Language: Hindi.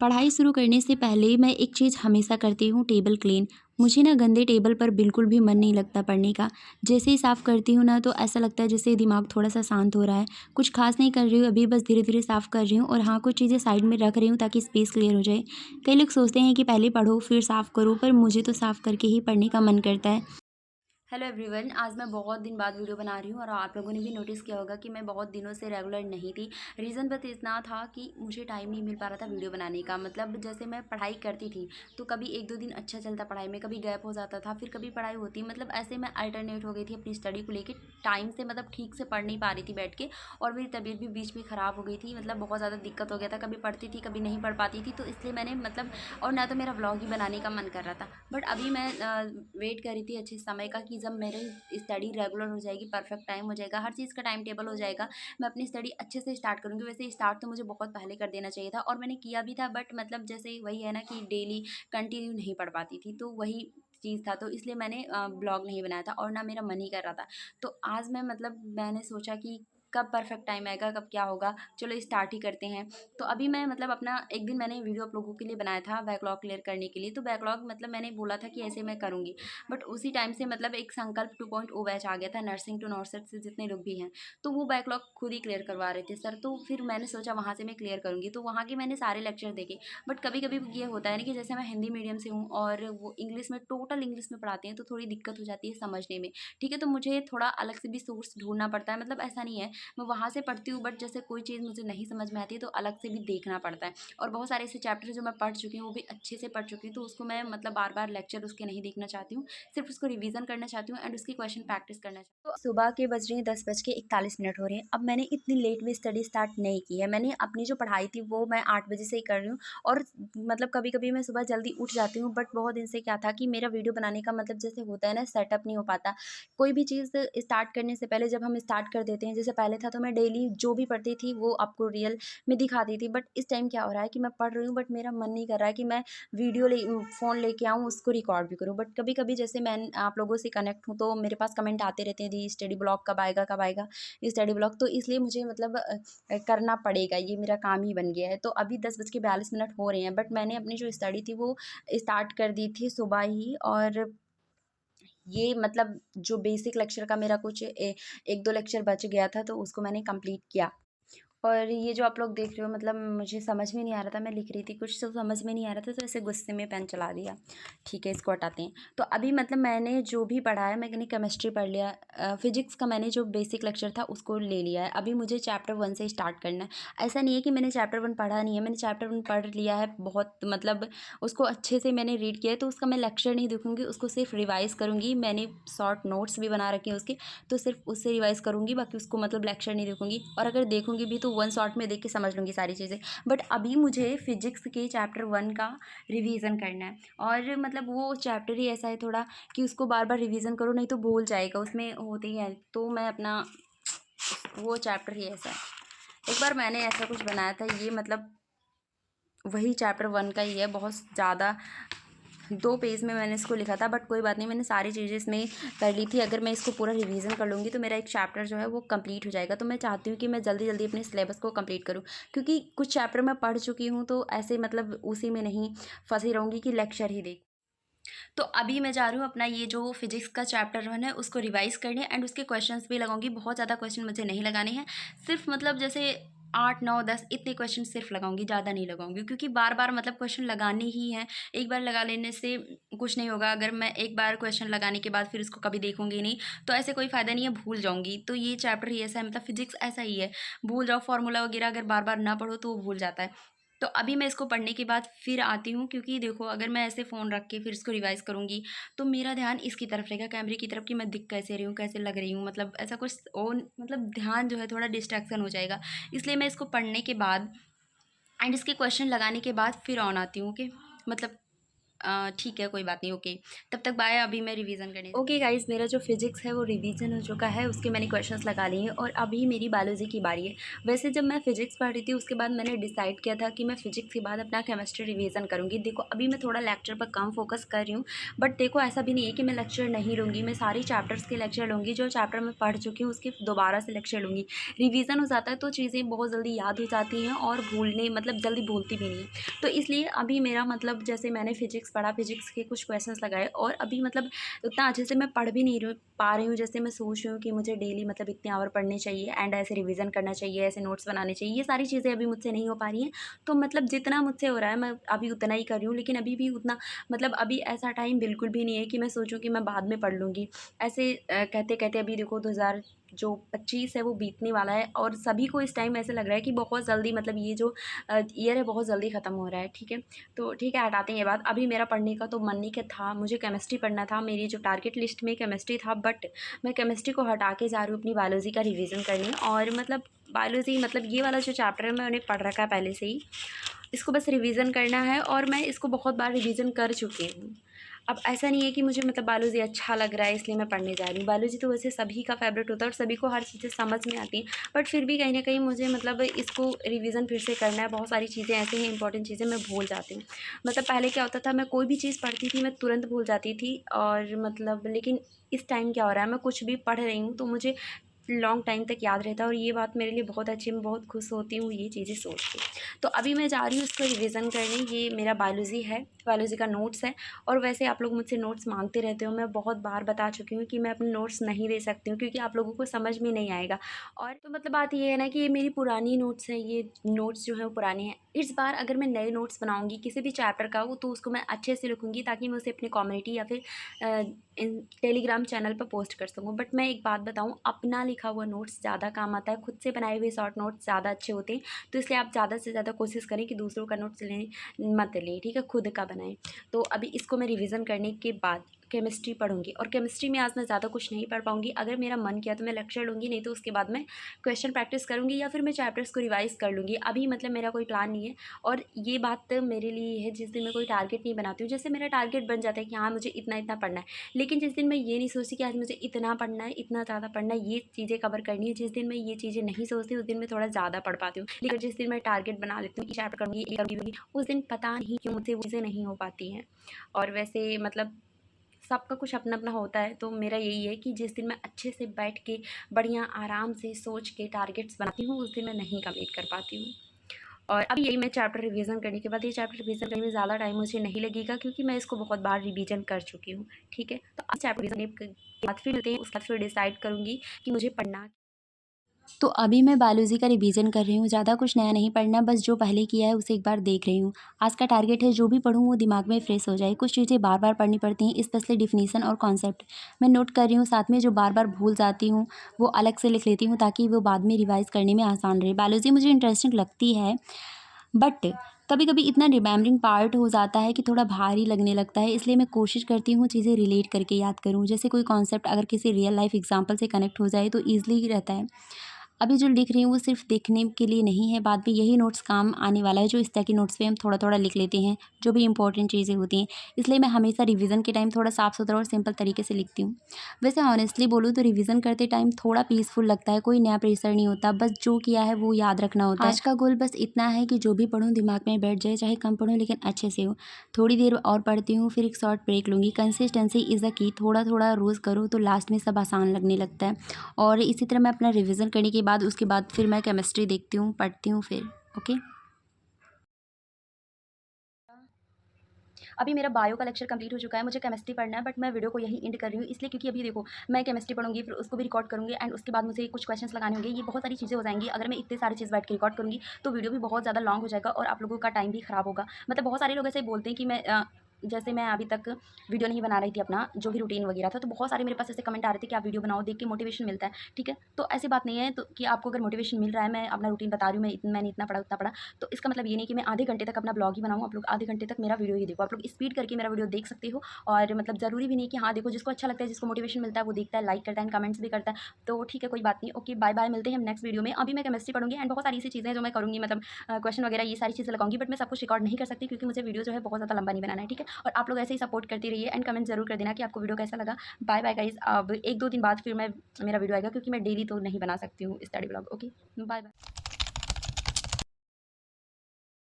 पढ़ाई शुरू करने से पहले मैं एक चीज़ हमेशा करती हूँ, टेबल क्लीन। मुझे ना गंदे टेबल पर बिल्कुल भी मन नहीं लगता पढ़ने का। जैसे ही साफ़ करती हूँ ना तो ऐसा लगता है जैसे दिमाग थोड़ा-सा शांत हो रहा है। कुछ ख़ास नहीं कर रही हूँ अभी, बस धीरे-धीरे साफ़ कर रही हूँ और हाँ, कुछ चीज़ें साइड में रख रही हूँ ताकि स्पेस क्लियर हो जाए। कई लोग सोचते हैं कि पहले पढ़ो फिर साफ़ करो, पर मुझे तो साफ़ करके ही पढ़ने का मन करता है। हेलो एवरीवन, आज मैं बहुत दिन बाद वीडियो बना रही हूँ और आप लोगों ने भी नोटिस किया होगा कि मैं बहुत दिनों से रेगुलर नहीं थी। रीज़न बस इतना था कि मुझे टाइम नहीं मिल पा रहा था वीडियो बनाने का। मतलब जैसे मैं पढ़ाई करती थी तो कभी एक दो दिन अच्छा चलता पढ़ाई में, कभी गैप हो जाता था, फिर कभी पढ़ाई होती, मतलब ऐसे मैं अल्टरनेट हो गई थी अपनी स्टडी को लेकर। टाइम से मतलब ठीक से पढ़ नहीं पा रही थी बैठ के, और मेरी तबीयत भी बीच में ख़राब हो गई थी। मतलब बहुत ज़्यादा दिक्कत हो गया था, कभी पढ़ती थी कभी नहीं पढ़ पाती थी, तो इसलिए मैंने मतलब, और ना तो मेरा व्लॉग ही बनाने का मन कर रहा था। बट अभी मैं वेट कर रही थी अच्छे समय का कि जब मेरे स्टडी रेगुलर हो जाएगी, परफेक्ट टाइम हो जाएगा, हर चीज़ का टाइम टेबल हो जाएगा, मैं अपनी स्टडी अच्छे से स्टार्ट करूँगी। वैसे स्टार्ट तो मुझे बहुत पहले कर देना चाहिए था और मैंने किया भी था, बट मतलब जैसे वही है ना कि डेली कंटिन्यू नहीं पढ़ पाती थी, तो वही चीज़ था, तो इसलिए मैंने ब्लॉग नहीं बनाया था और ना मेरा मन ही कर रहा था। तो आज मैं मतलब मैंने सोचा कि कब परफेक्ट टाइम आएगा, कब क्या होगा, चलो स्टार्ट ही करते हैं। तो अभी मैं मतलब अपना एक दिन मैंने वीडियो आप लोगों के लिए बनाया था बैकलॉग क्लियर करने के लिए। तो बैकलॉग मतलब मैंने बोला था कि ऐसे मैं करूँगी, बट उसी टाइम से मतलब एक संकल्प 2.0 बैच आ गया था, नर्सिंग टू नॉर्सेट से जितने लोग भी हैं, तो वो बैकलॉग खुद ही क्लियर करवा रहे थे सर। तो फिर मैंने सोचा वहाँ से मैं क्लियर करूँगी, तो वहाँ के मैंने सारे लेक्चर देखे। बट कभी कभी ये होता है ना कि जैसे मैं हिंदी मीडियम से हूँ और वो इंग्लिश में, टोटल इंग्लिश में पढ़ाते हैं, तो थोड़ी दिक्कत हो जाती है समझने में। ठीक है, तो मुझे थोड़ा अलग से भी सोर्स ढूंढना पड़ता है। मतलब ऐसा नहीं है मैं वहाँ से पढ़ती हूँ, बट जैसे कोई चीज़ मुझे नहीं समझ में आती है तो अलग से भी देखना पड़ता है। और बहुत सारे ऐसे चैप्टर जो मैं पढ़ चुकी हूँ वो भी अच्छे से पढ़ चुकी हूँ, तो उसको मैं मतलब बार बार लेक्चर उसके नहीं देखना चाहती हूँ, सिर्फ उसको रिवीजन करना चाहती हूँ एंड उसकी क्वेश्चन प्रैक्टिस करना चाहती हूँ। तो सुबह के बज रहे हैं 10:41 हो रहे हैं। अब मैंने इतनी लेट में स्टडी स्टार्ट नहीं की है। मैंने अपनी जो पढ़ाई थी वो मैं 8 बजे से ही कर रही हूँ। और मतलब कभी कभी मैं सुबह जल्दी उठ जाती हूँ, बट बहुत दिन से क्या था कि मेरा वीडियो बनाने का मतलब जैसे होता है ना, सेटअप नहीं हो पाता। कोई भी चीज़ स्टार्ट करने से पहले जब हम स्टार्ट कर देते हैं, जैसे पहले था तो मैं डेली जो भी पढ़ती थी वो आपको रियल में दिखाती थी, बट इस टाइम क्या हो रहा है कि मैं पढ़ रही हूँ बट मेरा मन नहीं कर रहा है कि मैं वीडियो फ़ोन लेके आऊँ, उसको रिकॉर्ड भी करूँ। बट कभी कभी जैसे मैं आप लोगों से कनेक्ट हूँ तो मेरे पास कमेंट आते रहते हैं, दी स्टडी ब्लॉग कब आएगा, कब आएगा स्टडी ब्लॉग, तो इसलिए मुझे मतलब करना पड़ेगा, ये मेरा काम ही बन गया है। तो अभी 10:42 हो रहे हैं, बट मैंने अपनी जो स्टडी थी वो स्टार्ट कर दी थी सुबह ही। और ये मतलब जो बेसिक लेक्चर का मेरा कुछ एक दो लेक्चर बच गया था तो उसको मैंने कंप्लीट किया। और ये जो आप लोग देख रहे हो, मतलब मुझे समझ में नहीं आ रहा था, मैं लिख रही थी कुछ तो समझ में नहीं आ रहा था, तो ऐसे गुस्से में पेन चला दिया। ठीक है, इसको हटाते हैं। तो अभी मतलब मैंने जो भी पढ़ा है, मैंने केमिस्ट्री पढ़ लिया, फिजिक्स का मैंने जो बेसिक लेक्चर था उसको ले लिया है। अभी मुझे चैप्टर 1 से स्टार्ट करना है। ऐसा नहीं है कि मैंने चैप्टर 1 पढ़ा नहीं है, मैंने चैप्टर 1 पढ़ लिया है बहुत, मतलब उसको अच्छे से मैंने रीड किया है, तो उसका मैं लेक्चर नहीं देखूँगी, उसको सिर्फ रिवाइज़ करूँगी। मैंने शॉर्ट नोट्स भी बना रखे हैं उसके, तो सिर्फ उससे रिवाइज़ करूँगी, बाकी उसको मतलब लेक्चर नहीं देखूँगी। और अगर देखूँगी भी तो वन शॉट में देख के समझ लूँगी सारी चीज़ें। बट अभी मुझे फिजिक्स के चैप्टर 1 का रिवीजन करना है, और मतलब वो चैप्टर ही ऐसा है थोड़ा कि उसको बार बार रिवीजन करो नहीं तो भूल जाएगा, उसमें होते ही है। तो मैं अपना वो चैप्टर ही ऐसा है। एक बार मैंने ऐसा कुछ बनाया था, ये मतलब वही चैप्टर 1 का ही है, बहुत ज़्यादा 2 पेज में मैंने इसको लिखा था, बट कोई बात नहीं, मैंने सारी चीज़ें इसमें कर ली थी। अगर मैं इसको पूरा रिवीजन कर लूँगी तो मेरा एक चैप्टर जो है वो कंप्लीट हो जाएगा। तो मैं चाहती हूँ कि मैं जल्दी जल्दी अपने सिलेबस को कंप्लीट करूँ, क्योंकि कुछ चैप्टर मैं पढ़ चुकी हूँ, तो ऐसे मतलब उसी में नहीं फंसी रहूँगी कि लेक्चर ही देख। तो अभी मैं जा रही हूँ अपना ये जो फिजिक्स का चैप्टर 1 है उसको रिवाइज़ करने, एंड उसके क्वेश्चंस भी लगाऊंगी। बहुत ज़्यादा क्वेश्चन मुझे नहीं लगाने हैं, सिर्फ मतलब जैसे 8 9 10 इतने क्वेश्चन सिर्फ लगाऊंगी, ज़्यादा नहीं लगाऊंगी, क्योंकि बार बार मतलब क्वेश्चन लगाने ही हैं। एक बार लगा लेने से कुछ नहीं होगा। अगर मैं एक बार क्वेश्चन लगाने के बाद फिर उसको कभी देखूंगी नहीं तो ऐसे कोई फ़ायदा नहीं है, भूल जाऊंगी। तो ये चैप्टर ही ऐसा है, मतलब फिजिक्स ऐसा ही है, भूल जाओ फॉर्मूला वगैरह, अगर बार बार ना पढ़ो तो वो भूल जाता है। तो अभी मैं इसको पढ़ने के बाद फिर आती हूँ, क्योंकि देखो अगर मैं ऐसे फ़ोन रख के फिर इसको रिवाइज़ करूँगी तो मेरा ध्यान इसकी तरफ रहेगा, कैमरे की तरफ, कि मैं दिख कैसे रही हूँ, कैसे लग रही हूँ, मतलब ऐसा कुछ और, मतलब ध्यान जो है थोड़ा डिस्ट्रैक्शन हो जाएगा। इसलिए मैं इसको पढ़ने के बाद एंड इसके क्वेश्चन लगाने के बाद फिर ऑन आती हूँ, ओके। मतलब ठीक है, कोई बात नहीं, ओके। तब तक बाय, अभी मैं रिवीजन करने ओके गाइस, मेरा जो फिजिक्स है वो रिवीजन हो चुका है, उसके मैंने क्वेश्चंस लगा लिए हैं और अभी मेरी बायोलॉजी की बारी है। वैसे जब मैं फिजिक्स पढ़ रही थी उसके बाद मैंने डिसाइड किया था कि मैं फिजिक्स के बाद अपना केमिस्ट्री रिवीजन करूँगी। देखो अभी मैं थोड़ा लेक्चर पर कम फोकस कर रही हूँ, बट देखो ऐसा भी नहीं है कि मैं लेक्चर नहीं लूँगी, मैं सारी चैप्टर्स के लेक्चर लूँगी। जो चैप्टर मैं पढ़ चुकी हूँ उसके दोबारा से लेक्चर लूँगी। रिवीजन हो जाता है तो चीज़ें बहुत जल्दी याद हो जाती हैं और भूलने मतलब जल्दी भूलती भी नहीं है। तो इसलिए अभी मेरा मतलब जैसे मैंने फिजिक्स पढ़ा, फिजिक्स के कुछ क्वेश्चंस लगाए और अभी मतलब उतना अच्छे से मैं पढ़ भी नहीं पा रही हूँ जैसे मैं सोच रही हूँ कि मुझे डेली मतलब इतने आवर पढ़ने चाहिए एंड ऐसे रिवीजन करना चाहिए, ऐसे नोट्स बनाने चाहिए। ये सारी चीज़ें अभी मुझसे नहीं हो पा रही हैं। तो मतलब जितना मुझसे हो रहा है मैं अभी उतना ही कर रही हूँ, लेकिन अभी भी उतना मतलब अभी ऐसा टाइम बिल्कुल भी नहीं है कि मैं सोचूँ कि मैं बाद में पढ़ लूँगी। ऐसे कहते कहते अभी देखो 2025 है वो बीतने वाला है और सभी को इस टाइम ऐसे लग रहा है कि बहुत जल्दी मतलब ये जो ईयर है बहुत जल्दी ख़त्म हो रहा है। ठीक है, तो ठीक है, हटाते हैं ये बात। अभी मेरा पढ़ने का तो मन नहीं क्या था, मुझे केमिस्ट्री पढ़ना था, मेरी जो टारगेट लिस्ट में केमिस्ट्री था, बट मैं केमिस्ट्री को हटा के जा रही हूँ अपनी बायोलॉजी का रिवीजन करने। और मतलब बायोलॉजी मतलब ये वाला जो चैप्टर है मैंने पढ़ रखा है पहले से ही, इसको बस रिवीजन करना है और मैं इसको बहुत बार रिवीजन कर चुकी हूँ। अब ऐसा नहीं है कि मुझे मतलब बायोलॉजी अच्छा लग रहा है इसलिए मैं पढ़ने जा रही हूँ। बायोलॉजी तो वैसे सभी का फेवरेट होता है और सभी को हर चीज़ें समझ में आती हैं, बट फिर भी कहीं न कहीं मुझे मतलब इसको रिवीजन फिर से करना है। बहुत सारी चीज़ें ऐसी हैं, इंपॉर्टेंट चीज़ें मैं भूल जाती हूँ। मतलब पहले क्या होता था, मैं कोई भी चीज़ पढ़ती थी मैं तुरंत भूल जाती थी और मतलब लेकिन इस टाइम क्या हो रहा है, मैं कुछ भी पढ़ रही हूँ तो मुझे लॉन्ग टाइम तक याद रहता है और ये बात मेरे लिए बहुत अच्छी, मैं बहुत खुश होती हूँ ये चीज़ें सोच के। तो अभी मैं जा रही हूँ इसको रिवीजन करने। ये मेरा बायोलॉजी है, बायोलॉजी का नोट्स है। और वैसे आप लोग मुझसे नोट्स मांगते रहते हो, मैं बहुत बार बता चुकी हूँ कि मैं अपने नोट्स नहीं दे सकती हूँ क्योंकि आप लोगों को समझ में नहीं आएगा। और तो मतलब बात ये है ना कि ये मेरी पुरानी नोट्स हैं, ये नोट्स जो है वो पुराने हैं। इस बार अगर मैं नए नोट्स बनाऊँगी किसी भी चैप्टर का, वो तो उसको मैं अच्छे से लिखूँगी ताकि मैं उसे अपनी कम्युनिटी या फिर इन टेलीग्राम चैनल पर पोस्ट कर सकूँ। बट मैं एक बात बताऊँ, अपना लिखा हुआ नोट्स ज़्यादा काम आता है, खुद से बनाए हुए शॉर्ट नोट्स ज़्यादा अच्छे होते हैं। तो इसलिए आप ज़्यादा से ज़्यादा कोशिश करें कि दूसरों का नोट्स लें मत लें, ठीक है, खुद का बनाएं। तो अभी इसको मैं रिवीजन करने के बाद केमिस्ट्री पढ़ूंगी और केमिस्ट्री में आज मैं ज़्यादा कुछ नहीं पढ़ पाऊंगी। अगर मेरा मन किया तो मैं लेक्चर लूँगी, नहीं तो उसके बाद मैं क्वेश्चन प्रैक्टिस करूँगी या फिर मैं चैप्टर्स को रिवाइज कर लूँगी। अभी मतलब मेरा कोई प्लान नहीं है। और ये बात मेरे लिए है, जिस दिन मैं कोई टारगेट नहीं बनाती हूँ, जैसे मेरा टारगेट बन जाता है कि हाँ मुझे इतना इतना पढ़ना है, लेकिन जिस दिन मैं ये नहीं सोचती कि आज मुझे इतना पढ़ना है, इतना ज़्यादा पढ़ना है, ये चीज़ें कवर करनी है, जिस दिन मैं ये चीज़ें नहीं सोचती उस दिन मैं थोड़ा ज़्यादा पढ़ पाती हूँ। लेकिन जिस दिन मैं टारगेट बना लेती हूँ, ये चैप्टर करूँगी, ये करूँगी, उस दिन पता नहीं क्यों मुझसे वो चीज़ें नहीं हो पाती हैं। और वैसे मतलब सबका कुछ अपना अपना होता है, तो मेरा यही है कि जिस दिन मैं अच्छे से बैठ के बढ़िया आराम से सोच के टारगेट्स बनाती हूँ उस दिन मैं नहीं कंप्लीट कर पाती हूँ। और अब यही मैं चैप्टर रिवीजन करने के बाद, ये चैप्टर रिवीजन करने में ज़्यादा टाइम मुझे नहीं लगेगा क्योंकि मैं इसको बहुत बार रिवीजन कर चुकी हूँ। ठीक है, तो अब चैप्टर रिवीजन के बाद फिर मिलते हैं, उसके बाद फिर डिसाइड करूँगी कि मुझे पढ़ना। तो अभी मैं बायोलॉजी का रिवीजन कर रही हूँ, ज़्यादा कुछ नया नहीं पढ़ना, बस जो पहले किया है उसे एक बार देख रही हूँ। आज का टारगेट है जो भी पढ़ूँ वो दिमाग में फ्रेश हो जाए। कुछ चीज़ें बार बार पढ़नी पड़ती हैं, स्पेशली डिफिनीशन और कॉन्सेप्ट मैं नोट कर रही हूँ, साथ में जो बार बार भूल जाती हूँ वो अलग से लिख लेती हूँ ताकि वो बाद में रिवाइज करने में आसान रहे। बायोलॉजी मुझे इंटरेस्टिंग लगती है, बट कभी कभी इतना रिमेम्बरिंग पार्ट हो जाता है कि थोड़ा भारी लगने लगता है, इसलिए मैं कोशिश करती हूँ चीज़ें रिलेट करके याद करूँ। जैसे कोई कॉन्सेप्ट अगर किसी रियल लाइफ एग्जांपल से कनेक्ट हो जाए तो ईजिली ही रहता है। अभी जो लिख रही हूँ वो सिर्फ देखने के लिए नहीं है, बाद में यही नोट्स काम आने वाला है। जो इस तरह के नोट्स पे हम थोड़ा थोड़ा लिख लेते हैं जो भी इंपॉर्टेंट चीज़ें होती हैं, इसलिए मैं हमेशा रिवीजन के टाइम थोड़ा साफ सुथरा और सिंपल तरीके से लिखती हूँ। वैसे ऑनेस्टली बोलूँ तो रिवीजन करते टाइम थोड़ा पीसफुल लगता है, कोई नया प्रेशर नहीं होता, बस जो किया है वो याद रखना होता है। आज का गोल बस इतना है कि जो भी पढ़ूँ दिमाग में बैठ जाए, चाहे कम पढ़ूँ लेकिन अच्छे से हो। थोड़ी देर और पढ़ती हूँ फिर एक शॉर्ट ब्रेक लूँगी। कंसिस्टेंसी इज़ अ की, थोड़ा थोड़ा रोज़ करो तो लास्ट में सब आसान लगने लगता है। और इसी तरह मैं अपना रिवीजन करने के बाद उसके बाद फिर मैं केमिस्ट्री देखती हूँ, पढ़ती हूँ फिर। ओके, अभी मेरा बायो का लेक्चर कंप्लीट हो चुका है, मुझे केमिस्ट्री पढ़ना है, बट मैं वीडियो को यही एंड कर रही हूँ इसलिए क्योंकि अभी देखो मैं केमिस्ट्री पढ़ूंगी फिर उसको भी रिकॉर्ड करूँगी एंड उसके बाद मुझे कुछ क्वेश्चंस लगाने होंगे। ये बहुत सारी चीज़ें हो जाएंगी, अगर मैं इतने सारी चीज़ बैठ के रिकॉर्ड करूँगी तो वीडियो भी बहुत ज़्यादा लॉन्ग हो जाएगा और आप लोगों का टाइम भी खराब होगा। मतलब बहुत सारे लोग ऐसे बोलते हैं कि मैं जैसे मैं अभी तक वीडियो नहीं बना रही थी अपना जो भी रूटीन वगैरह था, तो बहुत सारे मेरे पास ऐसे कमेंट आ रहे थे कि आप वीडियो बनाओ, देख के मोटिवेशन मिलता है। ठीक है, तो ऐसी बात नहीं है तो कि आपको अगर मोटिवेशन मिल रहा है, मैं अपना रूटीन बता रही हूँ, मैंने इतना पढ़ा उतना पढ़ा, तो इसका मतलब ये नहीं कि मैं आधे घंटे तक अपना ब्लॉग ही बनाऊँ। आप लोग आधे घंटे तक मेरा वीडियो ही देखो, आप लोग स्पीड करके मेरा वीडियो देख सकते हो। और मतलब ज़रूरी भी नहीं कि हाँ देखो, जिसको अच्छा लगता है, जिसको मोटिवेशन मिलता है वो देखता है, लाइक करता है, कमेंट्स भी करता है। तो ठीक है, कोई बात नहीं, ओके बाय बाय, मिलते हैं हम नेक्स्ट वीडियो में। अभी मैं केमिस्ट्री पढ़ूंगी एंड बहुत सारी ऐसी चीज़ें हैं जो मैं करूँगी, मतलब क्वेश्चन वगैरह ये सारी चीज़ें लगाऊंगी, बट मैं सब कुछ रिकॉर्ड नहीं कर सकती क्योंकि मुझे वीडियो जो है बहुत ज़्यादा लंबा नहीं बनाना है। ठीक है, और आप लोग ऐसे ही सपोर्ट करते रहिए एंड कमेंट ज़रूर कर देना कि आपको वीडियो कैसा लगा। बाय बाय गाइज़, अब 1-2 दिन बाद फिर मेरा वीडियो आएगा क्योंकि मैं डेली तो नहीं बना सकती हूँ study vlog. Okay, bye bye.